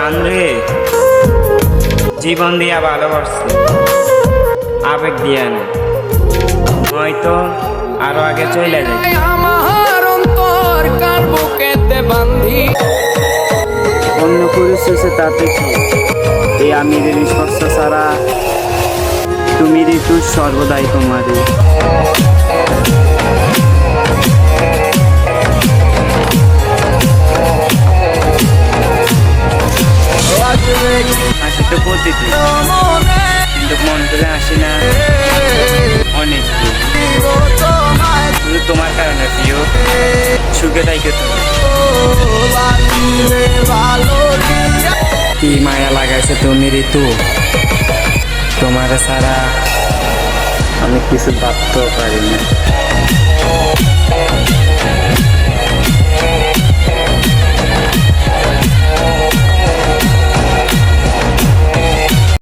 জান রে, জীবন দিয়া ভালোবাসছি, আবেগ দিয়া না, হয়তো আরো আগে চলে যাই। আমার অন্তর কার বুকেতে বান্ধি অন্য পরিশেষে তাতে কি, এই আমিরের স্পর্শ ছাড়া তুমি ঋতু সর্বদাই তোমারই। হাসি তো প্রতিদিন, কিন্তু মন করে হাসি না অনেক দিন। শুধু তোমার কারণে প্রিয়, সুখে থাইকে তুমি। কি মায়া লাগাইছে তুমি ঋতু, তোমার ছাড়া আমি কিছু ভাবতেও পারি না।